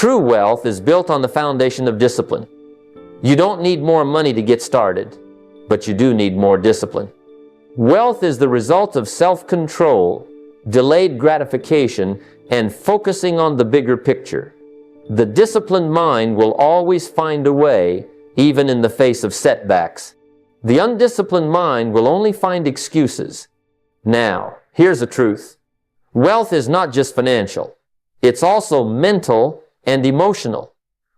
True wealth is built on the foundation of discipline. You don't need more money to get started, but you do need more discipline. Wealth is the result of self-control, delayed gratification, and focusing on the bigger picture. The disciplined mind will always find a way, even in the face of setbacks. The undisciplined mind will only find excuses. Now, here's the truth. Wealth is not just financial. It's also mental and emotional.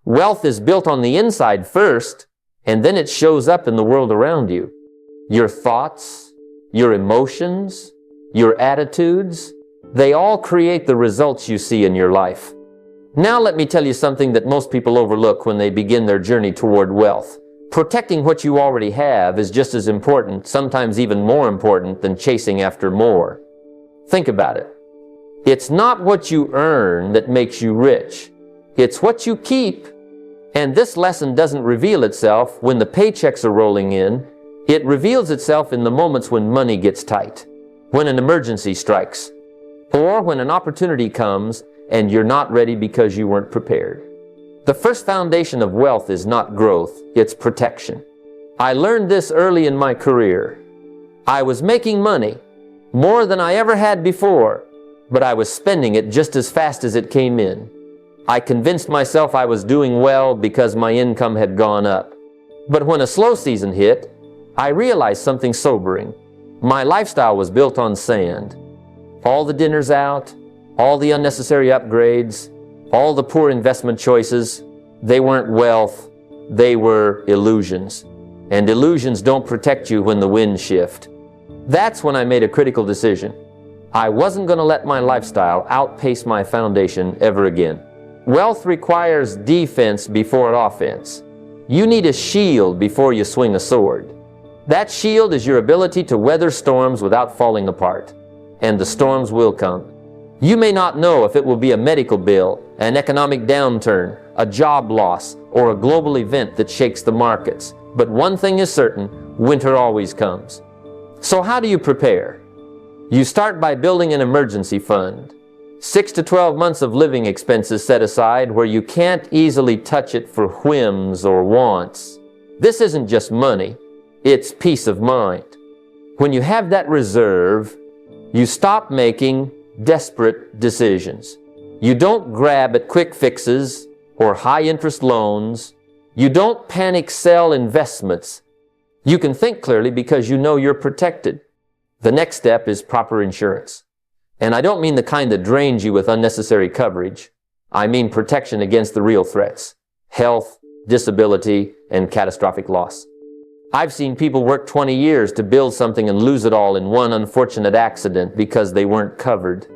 Wealth is built on the inside first, and then it shows up in the world around you. Your thoughts, your emotions, your attitudes, they all create the results you see in your life. Now let me tell you something that most people overlook when they begin their journey toward wealth. Protecting what you already have is just as important, sometimes even more important, than chasing after more. Think about it. It's not what you earn that makes you rich. It's what you keep. And this lesson doesn't reveal itself when the paychecks are rolling in. It reveals itself in the moments when money gets tight, when an emergency strikes, or when an opportunity comes and you're not ready because you weren't prepared. The first foundation of wealth is not growth, it's protection. I learned this early in my career. I was making money, more than I ever had before, but I was spending it just as fast as it came in. I convinced myself I was doing well because my income had gone up. But when a slow season hit, I realized something sobering. My lifestyle was built on sand. All the dinners out, all the unnecessary upgrades, all the poor investment choices, they weren't wealth, they were illusions. And illusions don't protect you when the winds shift. That's when I made a critical decision. I wasn't going to let my lifestyle outpace my foundation ever again. Wealth requires defense before offense. You need a shield before you swing a sword. That shield is your ability to weather storms without falling apart. And the storms will come. You may not know if it will be a medical bill, an economic downturn, a job loss, or a global event that shakes the markets. But one thing is certain, winter always comes. So how do you prepare? You start by building an emergency fund. 6 to 12 months of living expenses set aside where you can't easily touch it for whims or wants. This isn't just money, it's peace of mind. When you have that reserve, you stop making desperate decisions. You don't grab at quick fixes or high-interest loans. You don't panic sell investments. You can think clearly because you know you're protected. The next step is proper insurance. And I don't mean the kind that drains you with unnecessary coverage. I mean protection against the real threats: health, disability, and catastrophic loss. I've seen people work 20 years to build something and lose it all in one unfortunate accident because they weren't covered.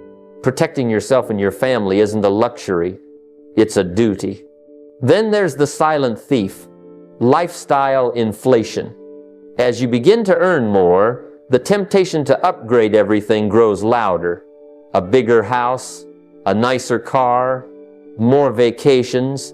Protecting yourself and your family isn't a luxury, it's a duty. Then there's the silent thief, lifestyle inflation. As you begin to earn more, the temptation to upgrade everything grows louder. A bigger house, a nicer car, more vacations.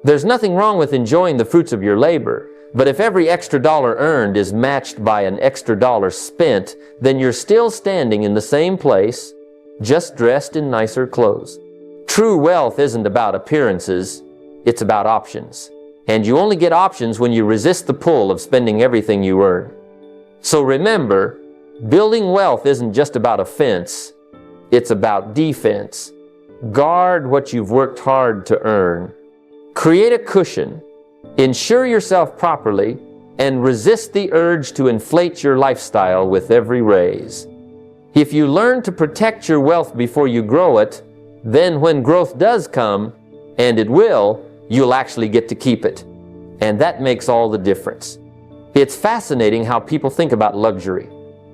There's nothing wrong with enjoying the fruits of your labor, but if every extra dollar earned is matched by an extra dollar spent, then you're still standing in the same place, just dressed in nicer clothes. True wealth isn't about appearances, it's about options. And you only get options when you resist the pull of spending everything you earn. So remember, building wealth isn't just about offense, it's about defense. Guard what you've worked hard to earn. Create a cushion, insure yourself properly, and resist the urge to inflate your lifestyle with every raise. If you learn to protect your wealth before you grow it, then when growth does come, and it will, you'll actually get to keep it. And that makes all the difference. It's fascinating how people think about luxury.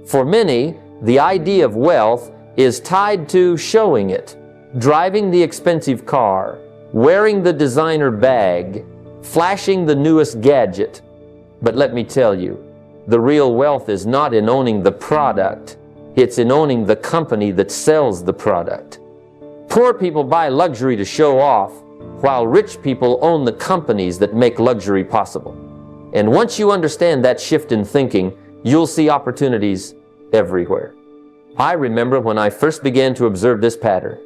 For many, the idea of wealth is tied to showing it, driving the expensive car, wearing the designer bag, flashing the newest gadget. But let me tell you, the real wealth is not in owning the product, it's in owning the company that sells the product. Poor people buy luxury to show off, while rich people own the companies that make luxury possible. And once you understand that shift in thinking, you'll see opportunities everywhere. I remember when I first began to observe this pattern.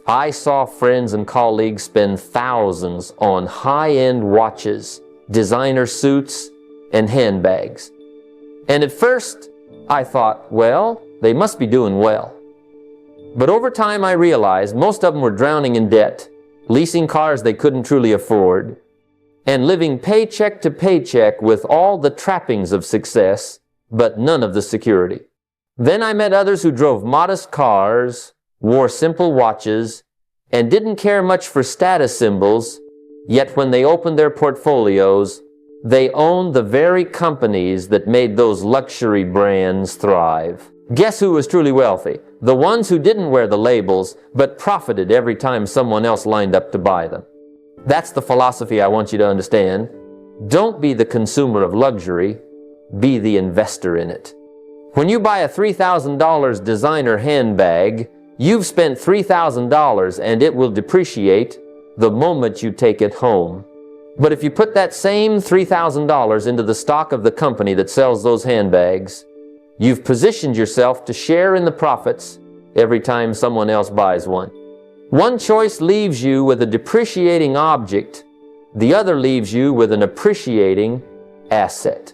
I saw friends and colleagues spend thousands on high-end watches, designer suits, and handbags. And at first, I thought, well, they must be doing well. But over time, I realized most of them were drowning in debt, leasing cars they couldn't truly afford, and living paycheck to paycheck with all the trappings of success, but none of the security. Then I met others who drove modest cars, wore simple watches, and didn't care much for status symbols, yet when they opened their portfolios, they owned the very companies that made those luxury brands thrive. Guess who was truly wealthy? The ones who didn't wear the labels, but profited every time someone else lined up to buy them. That's the philosophy I want you to understand. Don't be the consumer of luxury, be the investor in it. When you buy a $3,000 designer handbag, you've spent $3,000 and it will depreciate the moment you take it home. But if you put that same $3,000 into the stock of the company that sells those handbags, you've positioned yourself to share in the profits every time someone else buys one. One choice leaves you with a depreciating object, the other leaves you with an appreciating asset.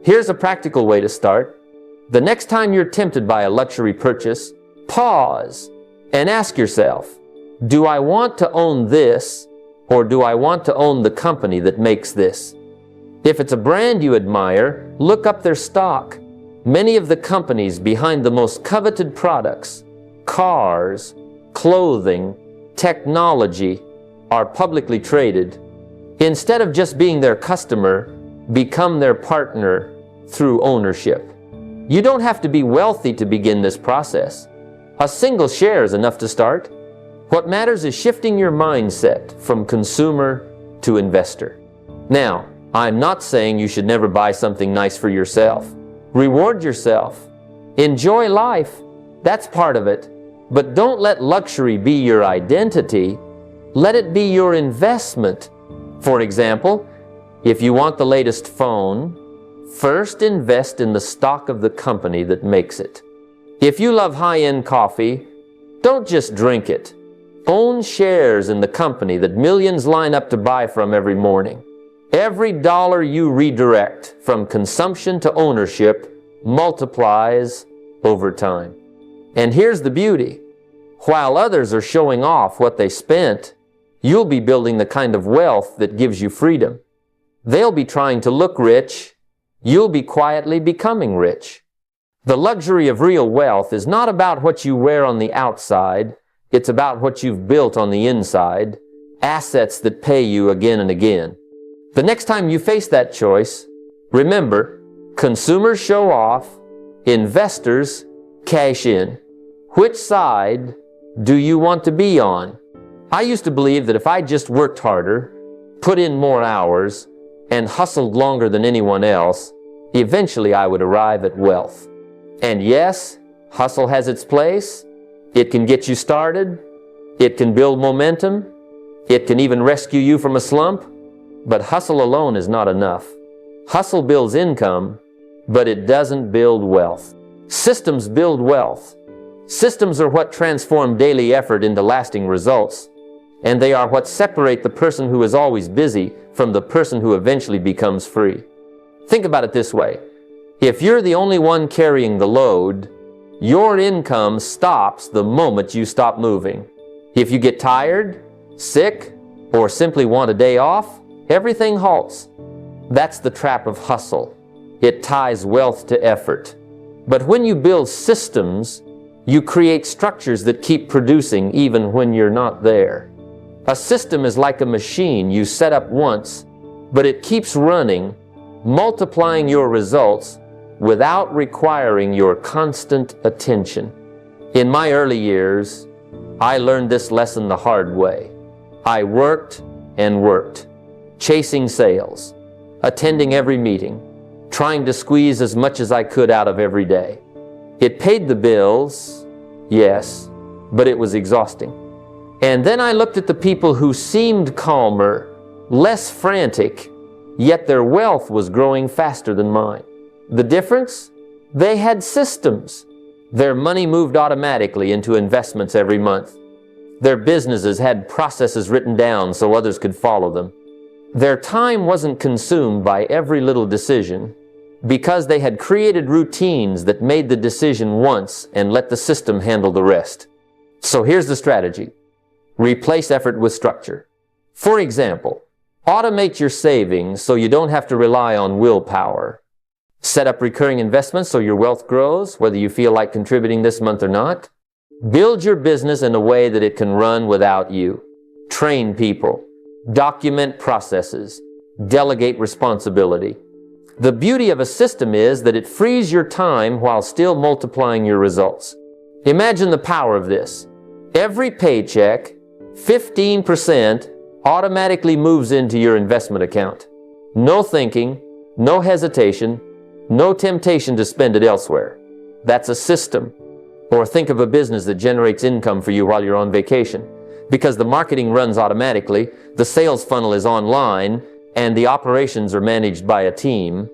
Here's a practical way to start. The next time you're tempted by a luxury purchase, pause and ask yourself, do I want to own this, or do I want to own the company that makes this? If it's a brand you admire, look up their stock. Many of the companies behind the most coveted products, cars, clothing, technology, are publicly traded. Instead of just being their customer, become their partner through ownership. You don't have to be wealthy to begin this process. A single share is enough to start. What matters is shifting your mindset from consumer to investor. Now, I'm not saying you should never buy something nice for yourself. Reward yourself. Enjoy life. That's part of it. But don't let luxury be your identity. Let it be your investment. For example, if you want the latest phone, first invest in the stock of the company that makes it. If you love high-end coffee, don't just drink it. Own shares in the company that millions line up to buy from every morning. Every dollar you redirect from consumption to ownership multiplies over time. And here's the beauty. While others are showing off what they spent, you'll be building the kind of wealth that gives you freedom. They'll be trying to look rich. You'll be quietly becoming rich. The luxury of real wealth is not about what you wear on the outside. It's about what you've built on the inside, assets that pay you again and again. The next time you face that choice, remember, consumers show off, investors cash in. Which side do you want to be on? I used to believe that if I just worked harder, put in more hours, and hustled longer than anyone else, eventually I would arrive at wealth. And yes, hustle has its place. It can get you started. It can build momentum. It can even rescue you from a slump. But hustle alone is not enough. Hustle builds income, but it doesn't build wealth. Systems build wealth. Systems are what transform daily effort into lasting results. And they are what separate the person who is always busy from the person who eventually becomes free. Think about it this way. If you're the only one carrying the load, your income stops the moment you stop moving. If you get tired, sick, or simply want a day off, everything halts. That's the trap of hustle. It ties wealth to effort. But when you build systems, you create structures that keep producing even when you're not there. A system is like a machine you set up once, but it keeps running, multiplying your results without requiring your constant attention. In my early years, I learned this lesson the hard way. I worked and worked, chasing sales, attending every meeting, trying to squeeze as much as I could out of every day. It paid the bills, yes, but it was exhausting. And then I looked at the people who seemed calmer, less frantic, yet their wealth was growing faster than mine. The difference? They had systems. Their money moved automatically into investments every month. Their businesses had processes written down so others could follow them. Their time wasn't consumed by every little decision because they had created routines that made the decision once and let the system handle the rest. So here's the strategy. Replace effort with structure. For example, automate your savings so you don't have to rely on willpower. Set up recurring investments so your wealth grows, whether you feel like contributing this month or not. Build your business in a way that it can run without you. Train people. Document processes. Delegate responsibility. The beauty of a system is that it frees your time while still multiplying your results. Imagine the power of this. Every paycheck, 15% automatically moves into your investment account. No thinking, no hesitation, no temptation to spend it elsewhere. That's a system. Or think of a business that generates income for you while you're on vacation. Because the marketing runs automatically, the sales funnel is online, and the operations are managed by a team.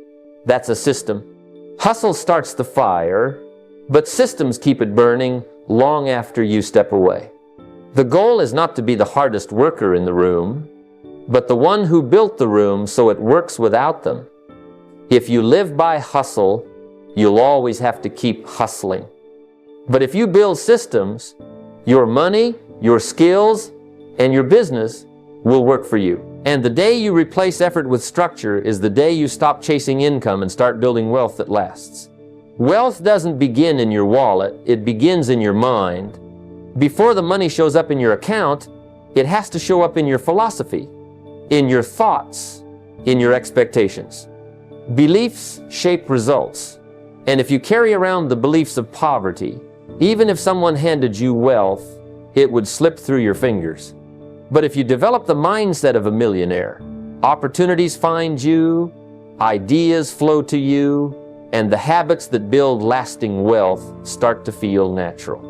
That's a system. Hustle starts the fire, but systems keep it burning long after you step away. The goal is not to be the hardest worker in the room, but the one who built the room so it works without them. If you live by hustle, you'll always have to keep hustling. But if you build systems, your money, your skills, and your business will work for you. And the day you replace effort with structure is the day you stop chasing income and start building wealth that lasts. Wealth doesn't begin in your wallet, it begins in your mind. Before the money shows up in your account, it has to show up in your philosophy, in your thoughts, in your expectations. Beliefs shape results. And if you carry around the beliefs of poverty, even if someone handed you wealth, it would slip through your fingers. But if you develop the mindset of a millionaire, opportunities find you, ideas flow to you, and the habits that build lasting wealth start to feel natural.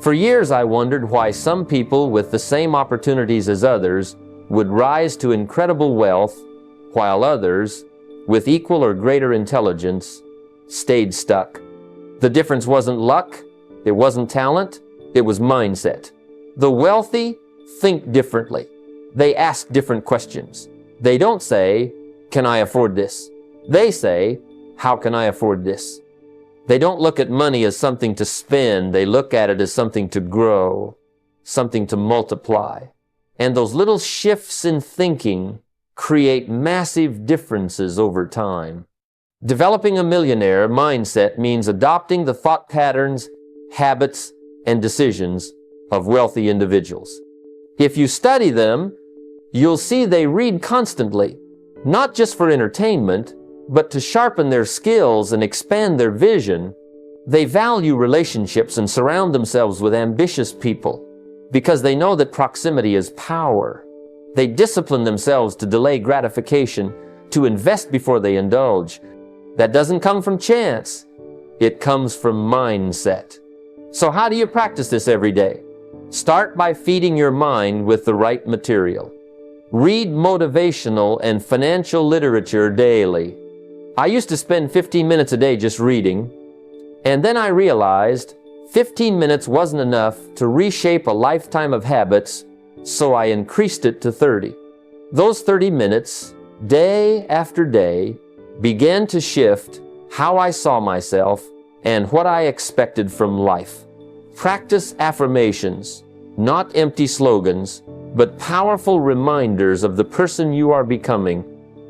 For years I wondered why some people with the same opportunities as others would rise to incredible wealth, while others, with equal or greater intelligence, stayed stuck. The difference wasn't luck, it wasn't talent, it was mindset. The wealthy think differently. They ask different questions. They don't say, "Can I afford this?" They say, "How can I afford this?" They don't look at money as something to spend. They look at it as something to grow, something to multiply. And those little shifts in thinking create massive differences over time. Developing a millionaire mindset means adopting the thought patterns, habits, and decisions of wealthy individuals. If you study them, you'll see they read constantly, not just for entertainment, but to sharpen their skills and expand their vision. They value relationships and surround themselves with ambitious people because they know that proximity is power. They discipline themselves to delay gratification, to invest before they indulge. That doesn't come from chance. It comes from mindset. So how do you practice this every day? Start by feeding your mind with the right material. Read motivational and financial literature daily. I used to spend 15 minutes a day just reading, and then I realized 15 minutes wasn't enough to reshape a lifetime of habits, so I increased it to 30. Those 30 minutes, day after day, began to shift how I saw myself and what I expected from life. Practice affirmations, not empty slogans, but powerful reminders of the person you are becoming.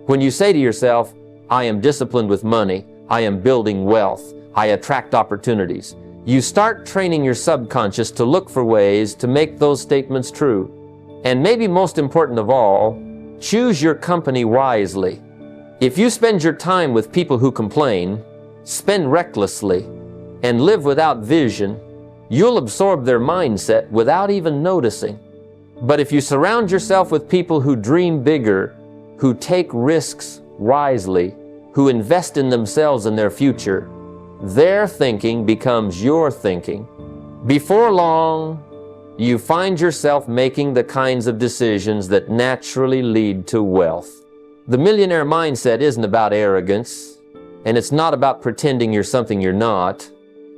When you say to yourself, "I am disciplined with money, I am building wealth, I attract opportunities," you start training your subconscious to look for ways to make those statements true. And maybe most important of all, choose your company wisely. If you spend your time with people who complain, spend recklessly, and live without vision, you'll absorb their mindset without even noticing. But if you surround yourself with people who dream bigger, who take risks wisely, who invest in themselves and their future, their thinking becomes your thinking. Before long, you find yourself making the kinds of decisions that naturally lead to wealth. The millionaire mindset isn't about arrogance, and it's not about pretending you're something you're not.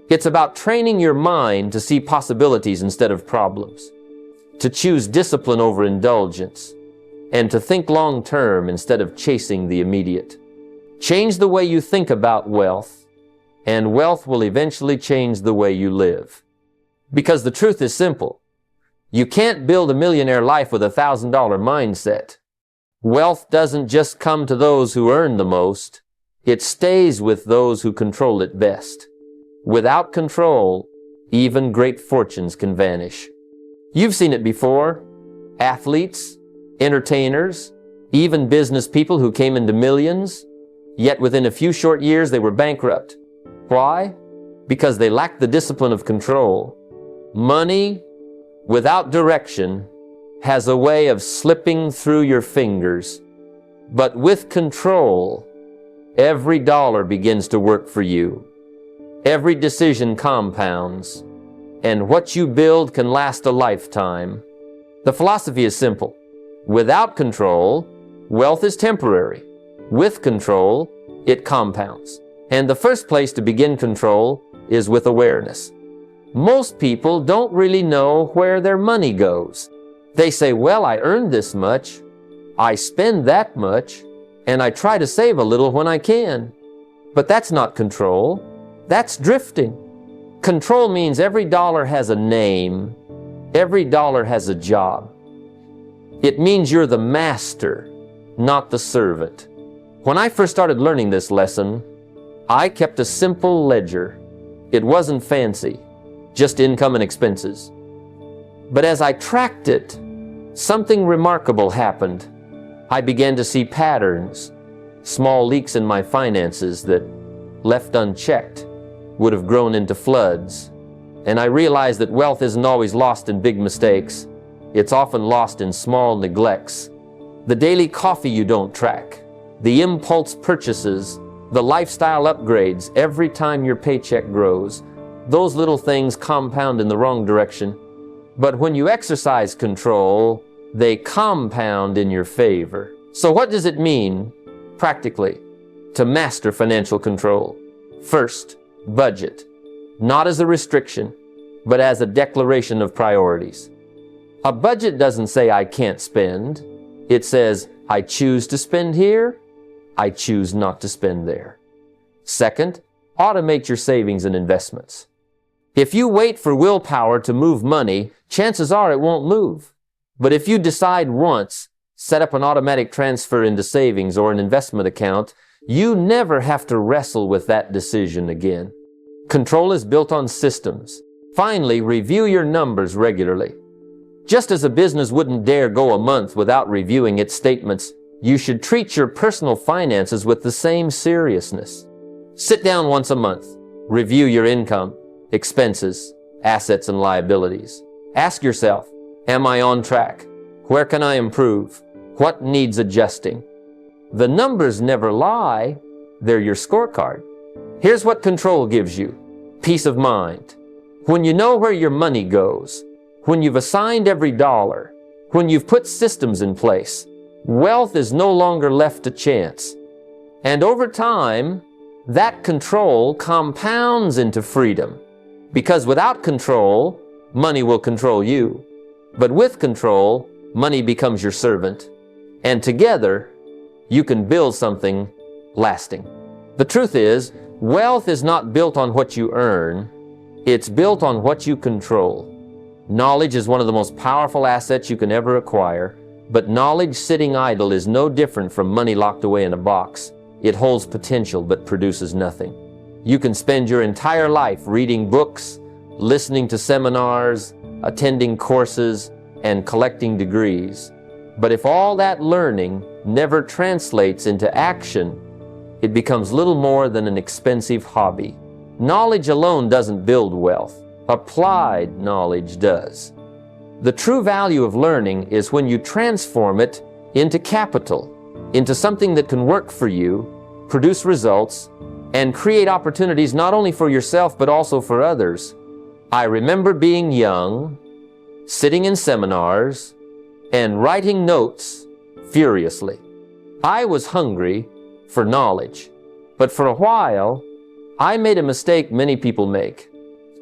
It's about training your mind to see possibilities instead of problems, to choose discipline over indulgence, and to think long term instead of chasing the immediate. Change the way you think about wealth, and wealth will eventually change the way you live. Because the truth is simple. You can't build a millionaire life with a $1,000 mindset. Wealth doesn't just come to those who earn the most. It stays with those who control it best. Without control, even great fortunes can vanish. You've seen it before. Athletes, entertainers, even business people who came into millions, yet within a few short years they were bankrupt. Why? Because they lacked the discipline of control. Money without direction has a way of slipping through your fingers, but with control, every dollar begins to work for you. Every decision compounds, and what you build can last a lifetime. The philosophy is simple. Without control, wealth is temporary. With control, it compounds. And the first place to begin control is with awareness. Most people don't really know where their money goes. They say, well, I earned this much, I spend that much, and I try to save a little when I can. But that's not control. That's drifting. Control means every dollar has a name. Every dollar has a job. It means you're the master, not the servant. When I first started learning this lesson, I kept a simple ledger. It wasn't fancy, just income and expenses. But as I tracked it, something remarkable happened. I began to see patterns, small leaks in my finances that, left unchecked, would have grown into floods. And I realized that wealth isn't always lost in big mistakes. It's often lost in small neglects. The daily coffee you don't track, the impulse purchases, the lifestyle upgrades every time your paycheck grows. Those little things compound in the wrong direction. But when you exercise control, they compound in your favor. So what does it mean, practically, to master financial control? First, budget. Not as a restriction, but as a declaration of priorities. A budget doesn't say I can't spend. It says I choose to spend here, I choose not to spend there. Second, automate your savings and investments. If you wait for willpower to move money, chances are it won't move. But if you decide once, set up an automatic transfer into savings or an investment account, you never have to wrestle with that decision again. Control is built on systems. Finally, review your numbers regularly. Just as a business wouldn't dare go a month without reviewing its statements, you should treat your personal finances with the same seriousness. Sit down once a month. Review your income, expenses, assets, and liabilities. Ask yourself, am I on track? Where can I improve? What needs adjusting? The numbers never lie. They're your scorecard. Here's what control gives you. Peace of mind. When you know where your money goes, when you've assigned every dollar, when you've put systems in place, wealth is no longer left to chance. And over time, that control compounds into freedom. Because without control, money will control you. But with control, money becomes your servant. And together, you can build something lasting. The truth is, wealth is not built on what you earn. It's built on what you control. Knowledge is one of the most powerful assets you can ever acquire. But knowledge sitting idle is no different from money locked away in a box. It holds potential but produces nothing. You can spend your entire life reading books, listening to seminars, attending courses, and collecting degrees. But if all that learning never translates into action, it becomes little more than an expensive hobby. Knowledge alone doesn't build wealth. Applied knowledge does. The true value of learning is when you transform it into capital, into something that can work for you, produce results, and create opportunities not only for yourself but also for others. I remember being young, sitting in seminars, and writing notes furiously. I was hungry for knowledge, but for a while, I made a mistake many people make.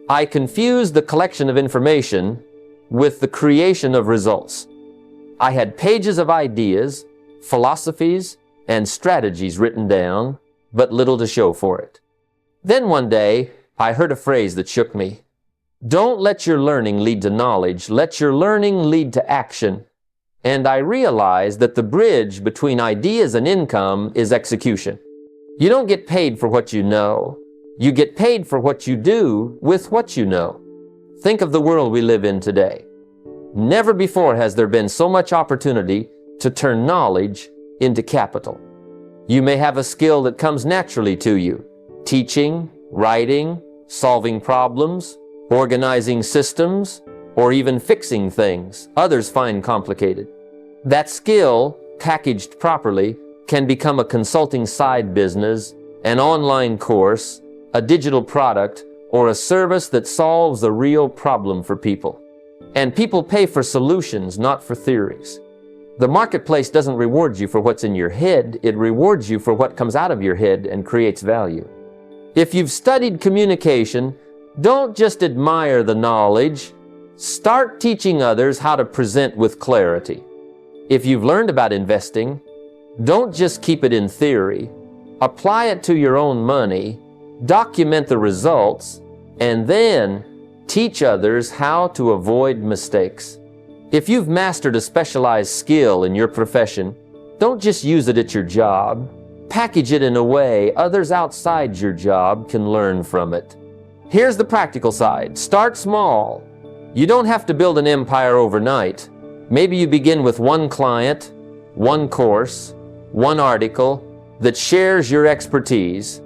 I confused the collection of information with the creation of results. I had pages of ideas, philosophies, and strategies written down, but little to show for it. Then one day, I heard a phrase that shook me. Don't let your learning lead to knowledge, let your learning lead to action. And I realized that the bridge between ideas and income is execution. You don't get paid for what you know. You get paid for what you do with what you know. Think of the world we live in today. Never before has there been so much opportunity to turn knowledge into capital. You may have a skill that comes naturally to you. Teaching, writing, solving problems, organizing systems, or even fixing things others find complicated. That skill, packaged properly, can become a consulting side business, an online course, a digital product, or a service that solves a real problem for people. And people pay for solutions, not for theories. The marketplace doesn't reward you for what's in your head, it rewards you for what comes out of your head and creates value. If you've studied communication, don't just admire the knowledge, start teaching others how to present with clarity. If you've learned about investing, don't just keep it in theory, apply it to your own money, document the results, and then teach others how to avoid mistakes. If you've mastered a specialized skill in your profession, don't just use it at your job. Package it in a way others outside your job can learn from it. Here's the practical side. Start small. You don't have to build an empire overnight. Maybe you begin with one client, one course, one article that shares your expertise.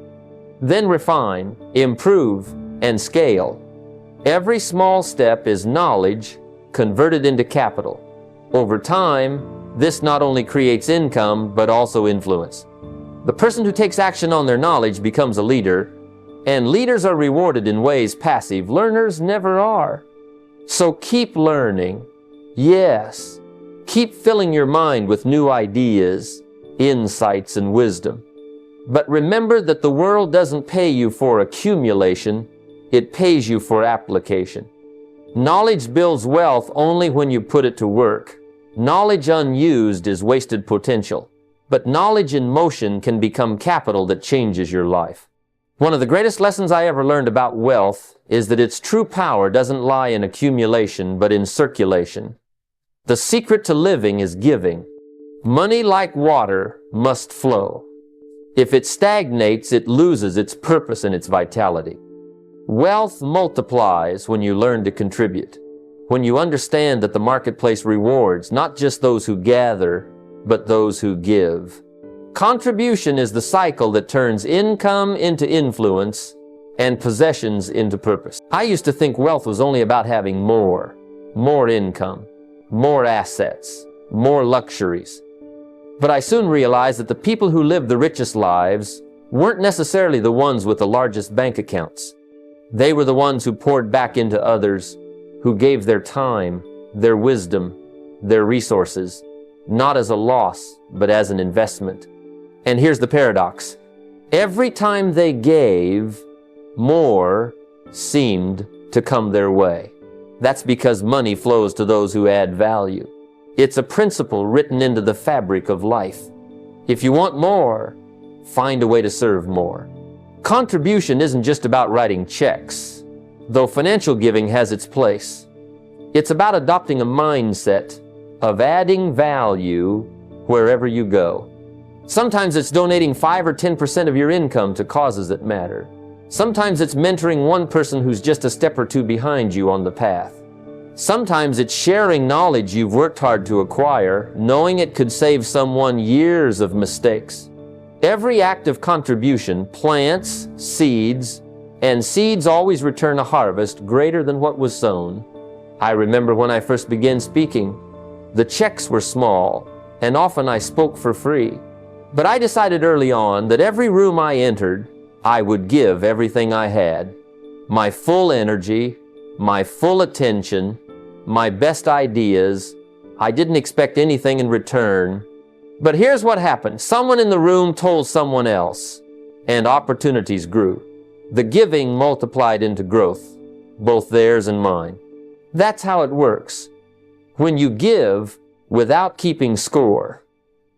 Then refine, improve, and scale. Every small step is knowledge converted into capital. Over time, this not only creates income, but also influence. The person who takes action on their knowledge becomes a leader, and leaders are rewarded in ways passive learners never are. So keep learning. Yes, keep filling your mind with new ideas, insights, and wisdom. But remember that the world doesn't pay you for accumulation, it pays you for application. Knowledge builds wealth only when you put it to work. Knowledge unused is wasted potential, but knowledge in motion can become capital that changes your life. One of the greatest lessons I ever learned about wealth is that its true power doesn't lie in accumulation, but in circulation. The secret to living is giving. Money, like water, must flow. If it stagnates, it loses its purpose and its vitality. Wealth multiplies when you learn to contribute, when you understand that the marketplace rewards not just those who gather, but those who give. Contribution is the cycle that turns income into influence and possessions into purpose. I used to think wealth was only about having more income, more assets, more luxuries. But I soon realized that the people who lived the richest lives weren't necessarily the ones with the largest bank accounts. They were the ones who poured back into others, who gave their time, their wisdom, their resources, not as a loss, but as an investment. And here's the paradox. Every time they gave, more seemed to come their way. That's because money flows to those who add value. It's a principle written into the fabric of life. If you want more, find a way to serve more. Contribution isn't just about writing checks, though financial giving has its place. It's about adopting a mindset of adding value wherever you go. Sometimes it's donating 5 or 10% of your income to causes that matter. Sometimes it's mentoring one person who's just a step or two behind you on the path. Sometimes it's sharing knowledge you've worked hard to acquire, knowing it could save someone years of mistakes. Every act of contribution plants seeds, and seeds always return a harvest greater than what was sown. I remember when I first began speaking, the checks were small, and often I spoke for free. But I decided early on that every room I entered, I would give everything I had. My full energy, my full attention, my best ideas. I didn't expect anything in return. But here's what happened. Someone in the room told someone else, and opportunities grew. The giving multiplied into growth, both theirs and mine. That's how it works. When you give without keeping score,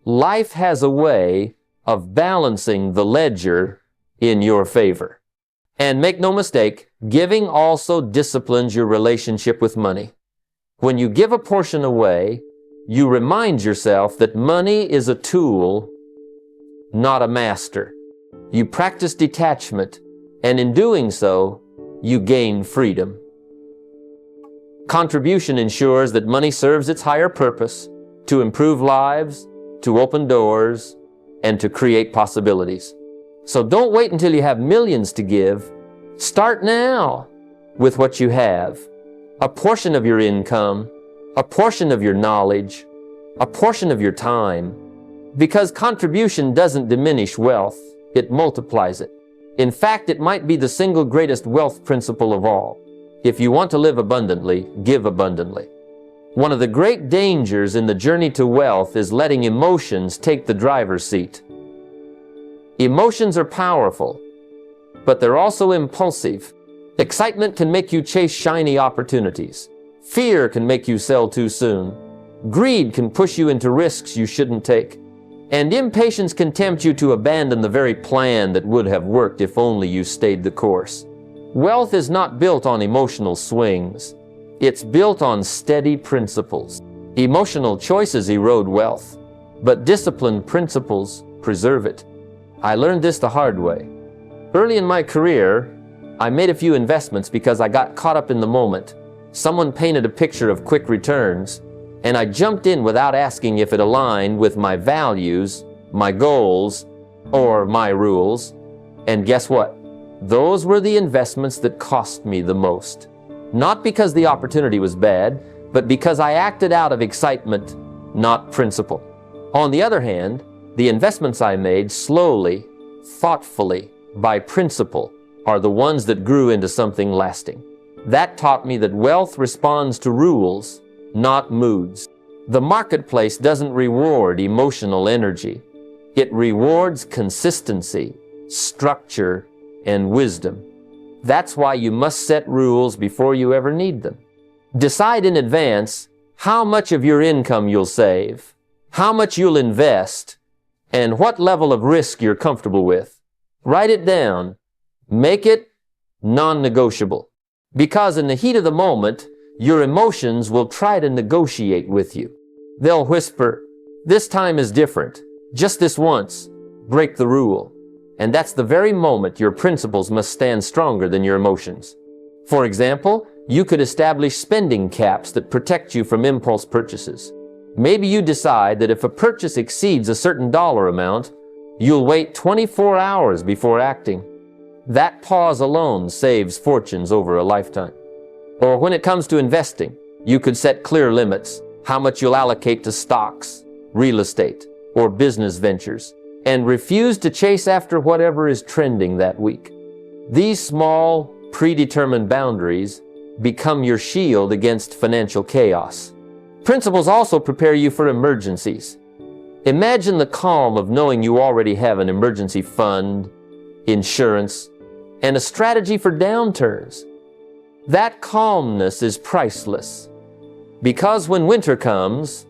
life has a way of balancing the ledger in your favor. And make no mistake, giving also disciplines your relationship with money. When you give a portion away, you remind yourself that money is a tool, not a master. You practice detachment, and in doing so, you gain freedom. Contribution ensures that money serves its higher purpose to improve lives, to open doors, and to create possibilities. So don't wait until you have millions to give. Start now with what you have. A portion of your income, a portion of your knowledge, a portion of your time. Because contribution doesn't diminish wealth, it multiplies it. In fact, it might be the single greatest wealth principle of all. If you want to live abundantly, give abundantly. One of the great dangers in the journey to wealth is letting emotions take the driver's seat. Emotions are powerful, but they're also impulsive. Excitement can make you chase shiny opportunities. Fear can make you sell too soon. Greed can push you into risks you shouldn't take. And impatience can tempt you to abandon the very plan that would have worked if only you stayed the course. Wealth is not built on emotional swings. It's built on steady principles. Emotional choices erode wealth, but disciplined principles preserve it. I learned this the hard way. Early in my career, I made a few investments because I got caught up in the moment. Someone painted a picture of quick returns, and I jumped in without asking if it aligned with my values, my goals, or my rules. And guess what? Those were the investments that cost me the most. Not because the opportunity was bad, but because I acted out of excitement, not principle. On the other hand, the investments I made slowly, thoughtfully, by principle, are the ones that grew into something lasting. That taught me that wealth responds to rules, not moods. The marketplace doesn't reward emotional energy. It rewards consistency, structure, and wisdom. That's why you must set rules before you ever need them. Decide in advance how much of your income you'll save, how much you'll invest, and what level of risk you're comfortable with. Write it down. Make it non-negotiable. Because in the heat of the moment, your emotions will try to negotiate with you. They'll whisper, "This time is different. Just this once. Break the rule." And that's the very moment your principles must stand stronger than your emotions. For example, you could establish spending caps that protect you from impulse purchases. Maybe you decide that if a purchase exceeds a certain dollar amount, you'll wait 24 hours before acting. That pause alone saves fortunes over a lifetime. Or when it comes to investing, you could set clear limits, how much you'll allocate to stocks, real estate, or business ventures, and refuse to chase after whatever is trending that week. These small, predetermined boundaries become your shield against financial chaos. Principles also prepare you for emergencies. Imagine the calm of knowing you already have an emergency fund, insurance, and a strategy for downturns. That calmness is priceless. Because when winter comes,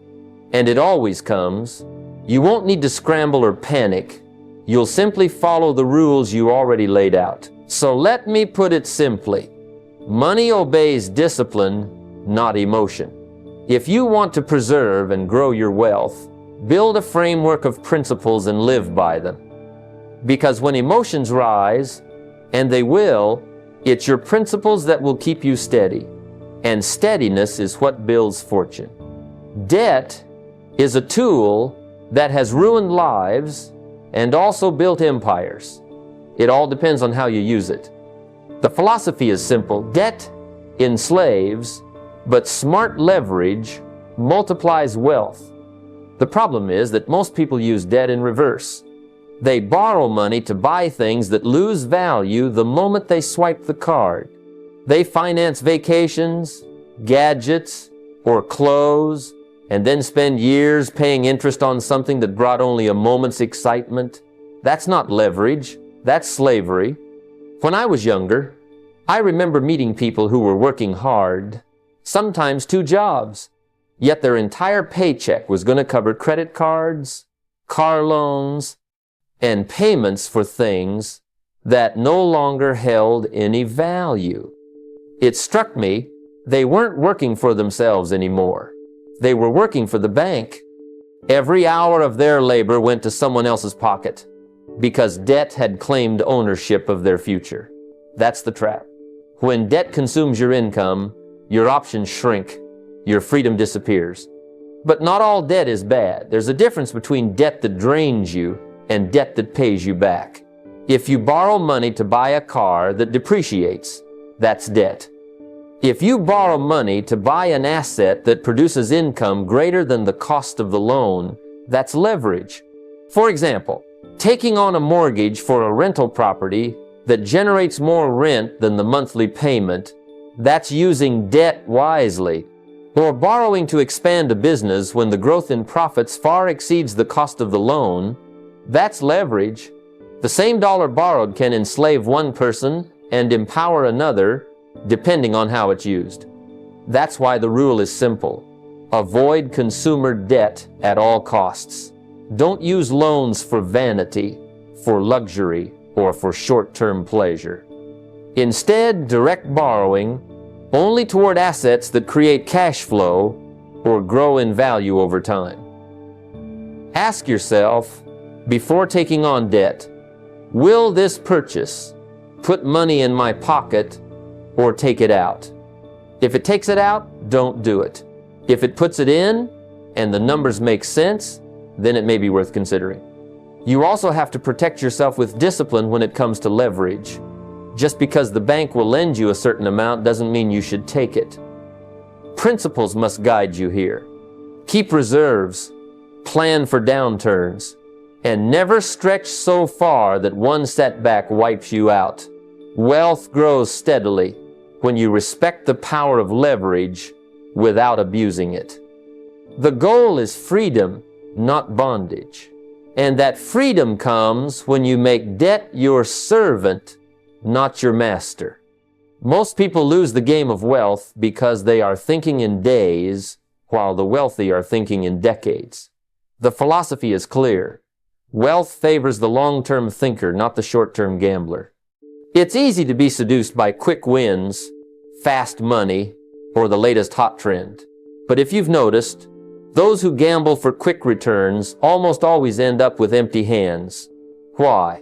and it always comes, you won't need to scramble or panic. You'll simply follow the rules you already laid out. So let me put it simply. Money obeys discipline, not emotion. If you want to preserve and grow your wealth, build a framework of principles and live by them. Because when emotions rise, and they will, it's your principles that will keep you steady. And steadiness is what builds fortune. Debt is a tool that has ruined lives and also built empires. It all depends on how you use it. The philosophy is simple. Debt enslaves, but smart leverage multiplies wealth. The problem is that most people use debt in reverse. They borrow money to buy things that lose value the moment they swipe the card. They finance vacations, gadgets, or clothes, and then spend years paying interest on something that brought only a moment's excitement. That's not leverage, that's slavery. When I was younger, I remember meeting people who were working hard, sometimes 2 jobs. Yet their entire paycheck was going to cover credit cards, car loans, and payments for things that no longer held any value. It struck me, they weren't working for themselves anymore. They were working for the bank. Every hour of their labor went to someone else's pocket because debt had claimed ownership of their future. That's the trap. When debt consumes your income, your options shrink, your freedom disappears. But not all debt is bad. There's a difference between debt that drains you and debt that pays you back. If you borrow money to buy a car that depreciates, that's debt. If you borrow money to buy an asset that produces income greater than the cost of the loan, that's leverage. For example, taking on a mortgage for a rental property that generates more rent than the monthly payment, that's using debt wisely. Or borrowing to expand a business when the growth in profits far exceeds the cost of the loan, that's leverage. The same dollar borrowed can enslave one person and empower another, depending on how it's used. That's why the rule is simple. Avoid consumer debt at all costs. Don't use loans for vanity, for luxury, or for short-term pleasure. Instead, direct borrowing only toward assets that create cash flow or grow in value over time. Ask yourself, before taking on debt, will this purchase put money in my pocket or take it out? If it takes it out, don't do it. If it puts it in and the numbers make sense, then it may be worth considering. You also have to protect yourself with discipline when it comes to leverage. Just because the bank will lend you a certain amount doesn't mean you should take it. Principles must guide you here. Keep reserves, plan for downturns, and never stretch so far that one setback wipes you out. Wealth grows steadily when you respect the power of leverage without abusing it. The goal is freedom, not bondage. And that freedom comes when you make debt your servant, not your master. Most people lose the game of wealth because they are thinking in days while the wealthy are thinking in decades. The philosophy is clear. Wealth favors the long-term thinker, not the short-term gambler. It's easy to be seduced by quick wins, fast money, or the latest hot trend. But if you've noticed, those who gamble for quick returns almost always end up with empty hands. Why?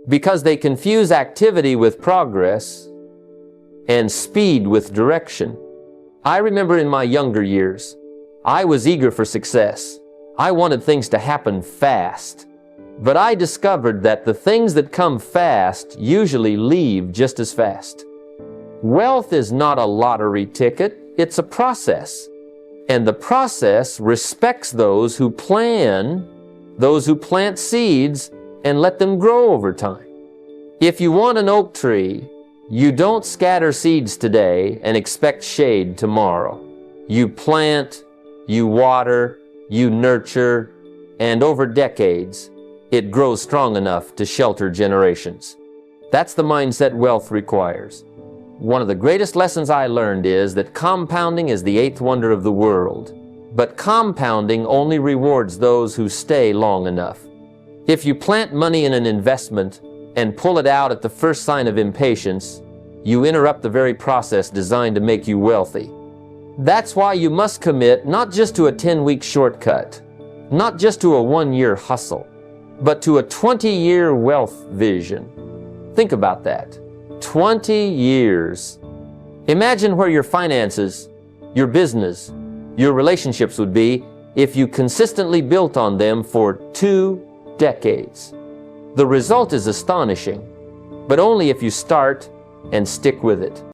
Because they confuse activity with progress and speed with direction. I remember in my younger years, I was eager for success. I wanted things to happen fast. But I discovered that the things that come fast usually leave just as fast. Wealth is not a lottery ticket, it's a process. And the process respects those who plant seeds and let them grow over time. If you want an oak tree, you don't scatter seeds today and expect shade tomorrow. You plant, you water, you nurture, and over decades, it grows strong enough to shelter generations. That's the mindset wealth requires. One of the greatest lessons I learned is that compounding is the 8th wonder of the world. But compounding only rewards those who stay long enough. If you plant money in an investment and pull it out at the first sign of impatience, you interrupt the very process designed to make you wealthy. That's why you must commit not just to a 10-week shortcut, not just to a 1-year hustle, but to a 20-year wealth vision. Think about that. 20 years. Imagine where your finances, your business, your relationships would be if you consistently built on them for 2 decades. The result is astonishing, but only if you start and stick with it.